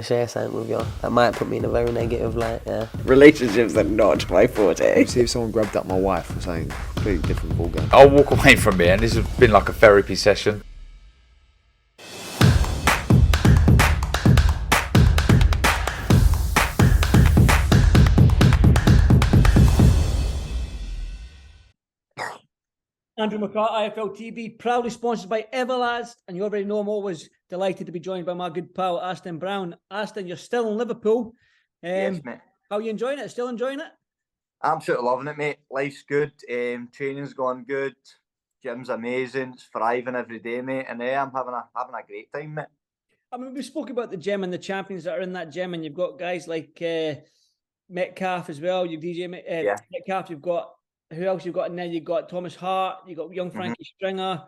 to share something with you. That might put me in a very negative light, yeah. Relationships are not my forte. See if someone grabbed up my wife or something completely different ballgame. I'll walk away from here, and this has been like a therapy session. Andrew McCART, IFL TV, proudly sponsored by Everlast, and you already know I'm always delighted to be joined by my good pal Aston Brown. Aston, you're still in Liverpool. Yes, mate. How are you enjoying it? Still enjoying it? Absolutely loving it, mate. Life's good. Training's gone good. Gym's amazing. It's thriving every day, mate. And I'm having a great time, mate. I mean, we spoke about the gym and the champions that are in that gym, and you've got guys like McCART as well. You've McCART. You've got who else? You've got in there. You've got Thomas Hart. You've got young Frankie Stringer.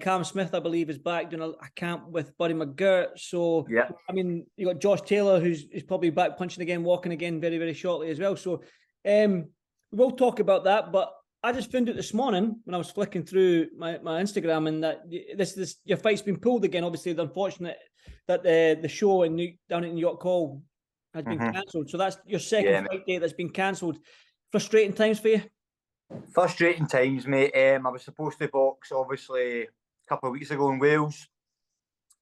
Cam Smith, I believe, is back doing a camp with Buddy McCART. So, yeah. I mean, you got Josh Taylor, who's probably back punching again, walking again very, very shortly as well. So, we'll talk about that. But I just found out this morning when I was flicking through my Instagram, and that your fight's been pulled again. Obviously, the unfortunate that the show down at New York Hall has been cancelled. So that's your second fight date that's been cancelled. Frustrating times for you? Frustrating times, mate. I was supposed to box, obviously, a couple of weeks ago in Wales.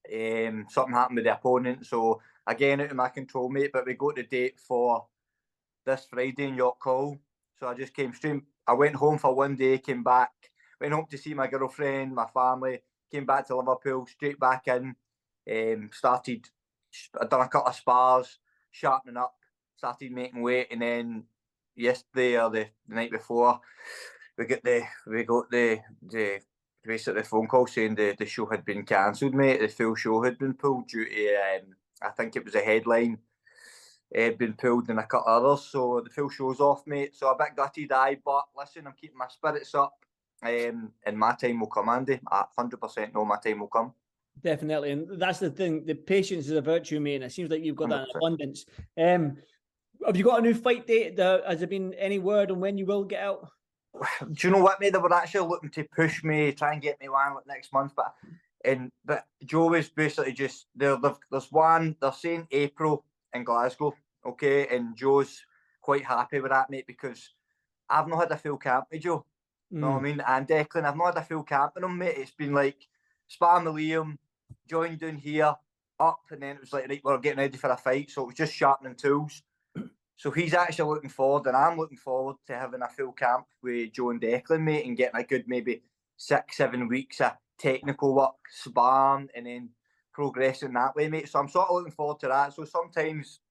Something happened with the opponent, so again, out of my control, mate. But we got the date for this Friday in York Hall. So I just came straight. I went home for one day, came back, went home to see my girlfriend, my family, came back to Liverpool, straight back in. I'd done a couple of spars, sharpening up, started making weight, and then yesterday or the night before, we got the basically the phone call saying the show had been cancelled, mate. The full show had been pulled due to I think it was a headline had been pulled and a couple others, so the full show's off, mate. So a bit gutted, but listen, I'm keeping my spirits up, and my time will come, Andy. I 100% know my time will come. Definitely, and that's the thing. The patience is a virtue, mate, and it seems like you've got 100%. That in abundance. Have you got a new fight date? Has there been any word on when you will get out? Do you know what, mate? They were actually looking to push me, try and get me one next month, but Joe is basically just there's one. They're saying April in Glasgow, okay, and Joe's quite happy with that, mate, because I've not had a full camp with Joe. You know what I mean? And Declan, I've not had a full camp with him, mate. It's been like sparring with Liam, joined down here, up, and then it was like, right, we're getting ready for a fight, so it was just sharpening tools. So he's actually looking forward, and I'm looking forward to having a full camp with Joe and Declan, mate, and getting a good maybe 6-7 weeks of technical work, sparring, and then progressing that way, mate. So I'm sort of looking forward to that. So sometimes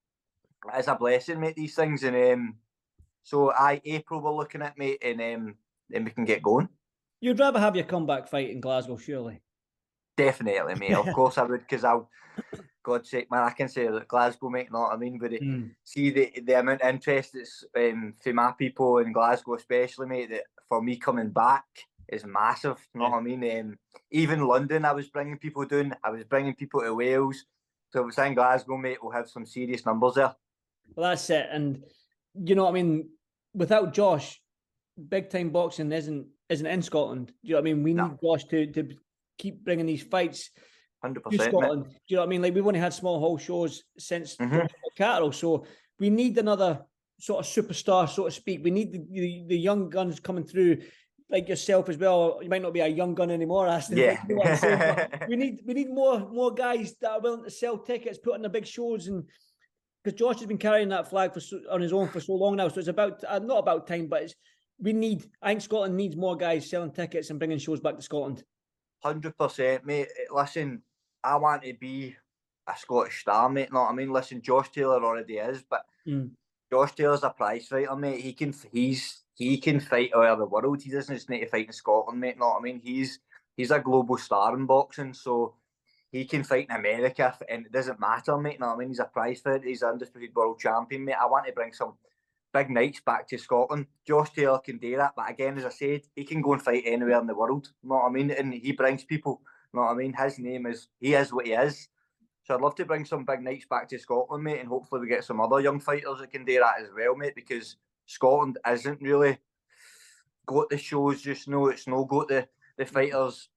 it's a blessing, mate, these things. And so April we're looking at, mate, and then we can get going. You'd rather have your comeback fight in Glasgow, surely? Definitely, mate. Of course I would, because God's sake, man, I can say that Glasgow, mate, you know what I mean? But see the amount of interest that's for my people in Glasgow especially, mate, that for me coming back is massive, you know what I mean? Even London, I was bringing people down. I was bringing people to Wales. So if it's in Glasgow, mate, we'll have some serious numbers there. Well, that's it. And, you know what I mean? Without Josh, big-time boxing isn't in Scotland. Do you know what I mean? We need Josh to keep bringing these fights 100%, to Scotland. Do you know what I mean? Like, we've only had small hall shows since Cattle, so we need another sort of superstar, so to speak. We need the young guns coming through, like yourself as well. You might not be a young gun anymore, Aston. Yeah. You know what I'm saying? But we need more guys that are willing to sell tickets, put on the big shows, and because Josh has been carrying that flag on his own for so long now. So it's about not about time, but I think Scotland needs more guys selling tickets and bringing shows back to Scotland. 100%, mate. Listen, I want to be a Scottish star, mate. You know what I mean? Listen, Josh Taylor already is, but Josh Taylor's a prize fighter, mate. He can fight all over the world. He doesn't just need to fight in Scotland, mate. You know what I mean? He's a global star in boxing, so he can fight in America, and it doesn't matter, mate. You know what I mean? He's a prize fighter. He's an undisputed world champion, mate. I want to bring some big nights back to Scotland. Josh Taylor can do that, but again, as I said, he can go and fight anywhere in the world. You know what I mean? And he brings people. You know what I mean? His name is, he is what he is. So I'd love to bring some big nights back to Scotland, mate, and hopefully we get some other young fighters that can do that as well, mate, because Scotland isn't really got the shows just now. It's no got the fighters.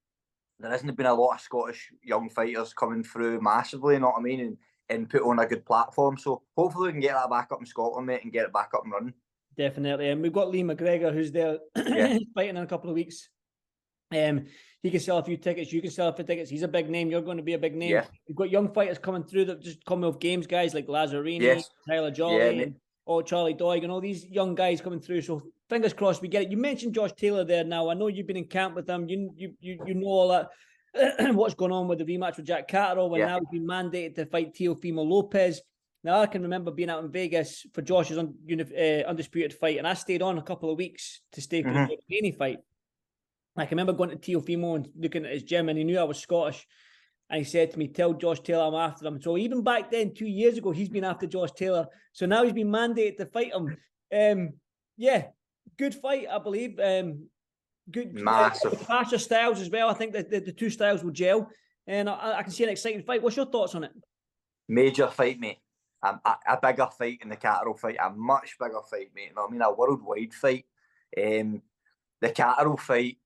There hasn't been a lot of Scottish young fighters coming through massively, you know what I mean? And and put on a good platform. So hopefully we can get that back up in Scotland, mate, and get it back up and running. Definitely. And we've got Lee McGregor, who's there fighting in a couple of weeks. He can sell a few tickets. You can sell a few tickets. He's a big name. You're going to be a big name. Yeah. We've got young fighters coming through that just coming off games, guys like Lazzarini, Tyler Jolly, and Charlie Doig, and all these young guys coming through. So fingers crossed we get it. You mentioned Josh Taylor there now. I know you've been in camp with him. You know all that. What's going on with the rematch with Jack Catterall, and now he's been mandated to fight Teofimo Lopez. Now, I can remember being out in Vegas for Josh's undisputed fight, and I stayed on a couple of weeks to stay for the Haney fight. I can remember going to Teofimo and looking at his gym, and he knew I was Scottish. And he said to me, tell Josh Taylor I'm after him. So even back then, 2 years ago, he's been after Josh Taylor. So now he's been mandated to fight him. Good fight, I believe. Good, massive. Faster styles as well. I think that the two styles will gel, and I can see an exciting fight. What's your thoughts on it? Major fight, mate. A bigger fight in the Catterall fight. A much bigger fight, mate. You know what I mean? A worldwide fight. The Catterall fight.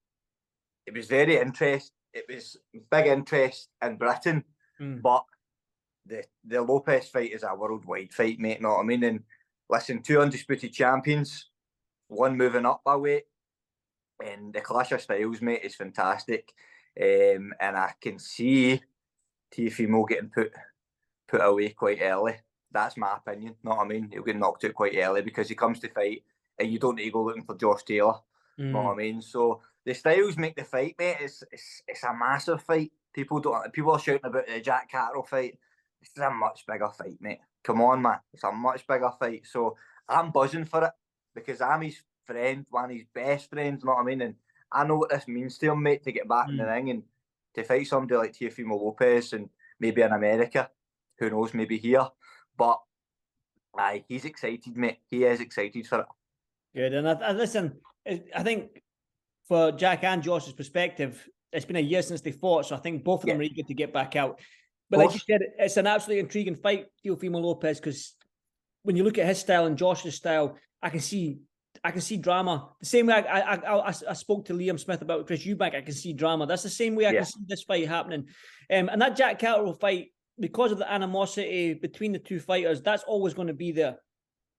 It was very interesting. It was big interest in Britain, but the Lopez fight is a worldwide fight, mate. You know what I mean? And listen, 2 undisputed champions, one moving up by weight. And the clash of styles, mate, is fantastic. And I can see Teofimo getting put away quite early. That's my opinion. Know what I mean? He'll get knocked out quite early because he comes to fight and you don't need to go looking for Josh Taylor. Know what I mean? So the styles make the fight, mate. It's a massive fight. People are shouting about the Jack Catterall fight. This is a much bigger fight, mate. Come on, man. It's a much bigger fight. So I'm buzzing for it because I'm his friend, one of his best friends, you know what I mean? And I know what this means to him, mate, to get back in the ring and to fight somebody like Teofimo Lopez and maybe in America. Who knows, maybe here. But he's excited, mate. He is excited for it. Good. And listen, I think for Jack and Josh's perspective, it's been a year since they fought, so I think both of them are eager to get back out. But like you said, it's an absolutely intriguing fight, Teofimo Lopez, because when you look at his style and Josh's style, I can see drama. The same way I spoke to Liam Smith about Chris Eubank, I can see drama. That's the same way I can see this fight happening. And that Jack Catterall fight, because of the animosity between the two fighters, that's always going to be there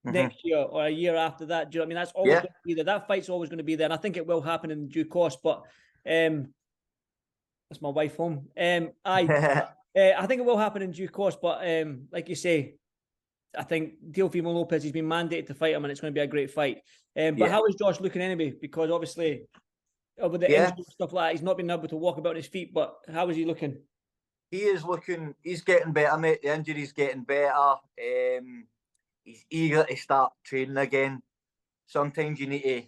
next year or a year after that. Do you know what I mean? That's always going to be there. That fight's always going to be there. And I think it will happen in due course. But that's my wife home. I think it will happen in due course. But like you say, I think Teofimo Lopez, he's been mandated to fight him, and it's going to be a great fight. But how is Josh looking anyway? Because obviously, with the injury stuff like that, he's not been able to walk about on his feet. But how is he looking? He is looking. He's getting better, mate. The injury's getting better. He's eager to start training again. Sometimes you need to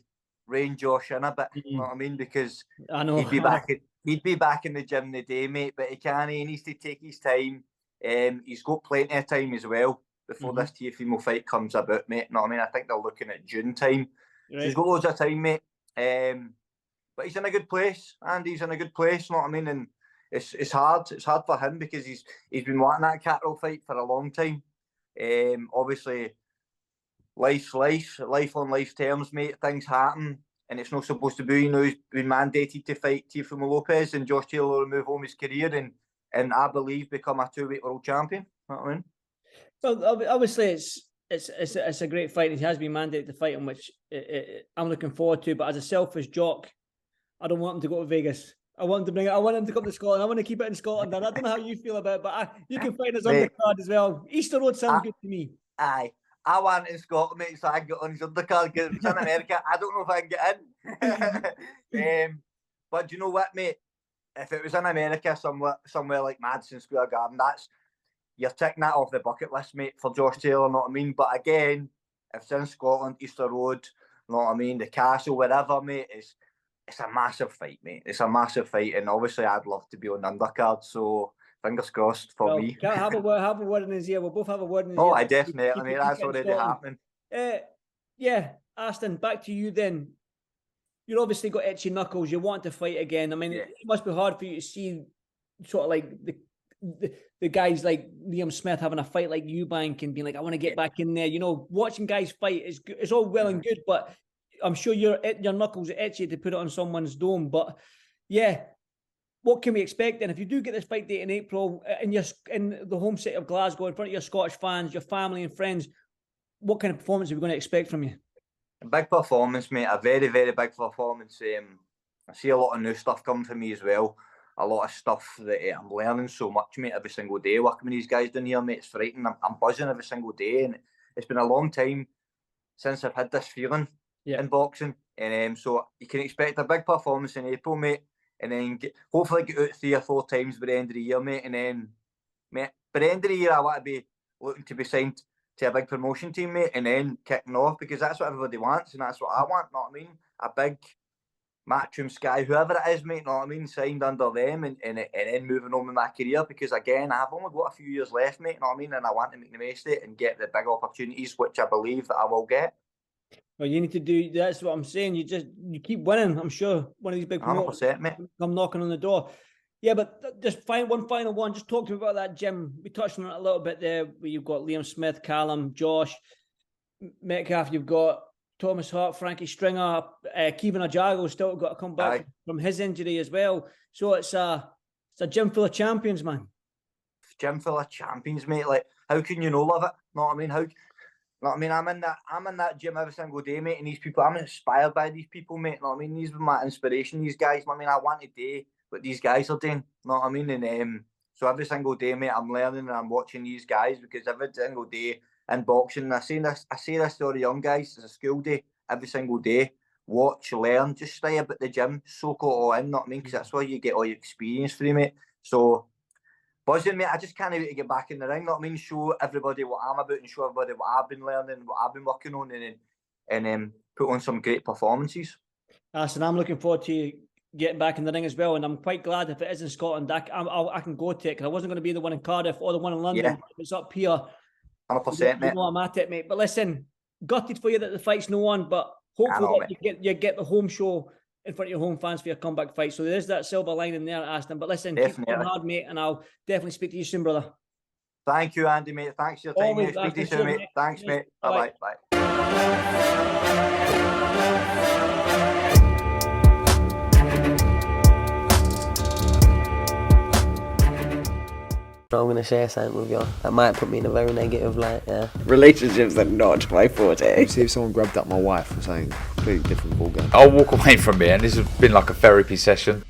rein Josh in a bit. You know what I mean? Because I know he'd be back in the gym today, mate. But he can't. He needs to take his time. He's got plenty of time as well before this Teofimo fight comes about, mate. You know what I mean? I think they're looking at June time. Right. So he's got loads of time, mate. But he's in a good place, and he's in a good place. You know what I mean? And it's hard. It's hard for him because he's been wanting that Catterall fight for a long time. Obviously, life on life terms, mate. Things happen, and it's not supposed to be. You know, he's been mandated to fight Teofimo Lopez, and Josh Taylor will move on his career and I believe become a 2-weight world champion. You know what I mean? Well, obviously, it's a great fight. He has been mandated to fight him, which I'm looking forward to. But as a selfish jock, I don't want him to go to Vegas. I want him to come to Scotland. I want to keep it in Scotland. And I don't know how you feel about it, but you can fight his undercard as well. Easter Road sounds good to me. Aye. I want in Scotland, mate, so I can get on his undercard. If it's in America, I don't know if I can get in. But do you know what, mate? If it was in America, somewhere like Madison Square Garden, you're ticking that off the bucket list, mate, for Josh Taylor, know what I mean? But again, if it's in Scotland, Easter Road, know what I mean, the Castle, wherever, mate, it's a massive fight, mate. It's a massive fight, and obviously I'd love to be on the undercard, so fingers crossed for me. Can't have a word in his ear. We'll both have a word in his ear. Oh, I definitely, mate. That's already happening. Aston, back to you then. You've obviously got itchy knuckles. You want to fight again. I mean, it must be hard for you to see sort of like the guys like Liam Smith having a fight like Eubank and being like, I want to get back in there. You know, watching guys fight is all well and good, but I'm sure your knuckles are itchy to put it on someone's dome. But yeah, what can we expect then? If you do get this fight date in April in the home city of Glasgow, in front of your Scottish fans, your family and friends, what kind of performance are we going to expect from you? A big performance, mate. A very, very big performance. I see a lot of new stuff coming for me as well. A lot of stuff that I'm learning so much, mate, every single day working with these guys down here, mate. It's frightening. I'm buzzing every single day, and it's been a long time since I've had this feeling in boxing. And so you can expect a big performance in April, mate, and then hopefully get out 3 or 4 times by the end of the year, mate. And then, mate, by the end of the year, I want to be looking to be signed to a big promotion team, mate, and then kicking off, because that's what everybody wants, and that's what I want, know what I mean? A big Matchroom Sky, whoever it is, mate, know what I mean, signed under them, and then moving on with my career, because again, I've only got a few years left, mate, know what I mean, and I want to make the most of it and get the big opportunities, which I believe that I will get. Well, you need to do, that's what I'm saying, you keep winning. I'm sure one of these big promoters 100%, mate. come knocking on the door. Yeah, but just one final one. Just talk to me about that gym. We touched on it a little bit there. Where you've got Liam Smith, Callum, Josh, Metcalf. You've got Thomas Hart, Frankie Stringer, Kevin Ajago's still got to come back from his injury as well. So it's a gym full of champions, man. Gym full of champions, mate. Like, how can you not love it? Know what I mean? I'm in that gym every single day, mate. And these people, I'm inspired by these people, mate. Know what I mean? These were my inspiration. These guys. I mean, I want to do what these guys are doing. Know what I mean? And so every single day, mate, I'm learning and I'm watching these guys, because every single day in boxing, and I say this to all the young guys, it's a school day every single day. Watch, learn, just stay about the gym, soak it all in, know what I mean? Because that's where you get all your experience from it. So buzzing, mate. I just can't wait to get back in the ring, know what I mean? Show everybody what I'm about and show everybody what I've been learning, what I've been working on, and put on some great performances. Aston, I'm looking forward to getting back in the ring as well, and I'm quite glad if it is in Scotland, I can go to it, because I wasn't going to be the one in Cardiff or the one in London. Yeah. It's up here. 100%, mate. You know I'm at it, mate. But listen, gutted for you that the fight's no on, but hopefully you get the home show in front of your home fans for your comeback fight. So there's that silver lining there, Aston. But listen, keep working hard, mate, and I'll definitely speak to you soon, brother. Thank you, Andy, mate. Thanks for your time, Always, mate. Speak to you Aston, soon, mate. mate. Thanks, mate. Bye-bye. Bye-bye. I'm going to share something with you. That might put me in a very negative light, yeah. Relationships are not my forte. See if someone grabbed up my wife or something. Completely different ballgame. I'll walk away from it, and this has been like a therapy session.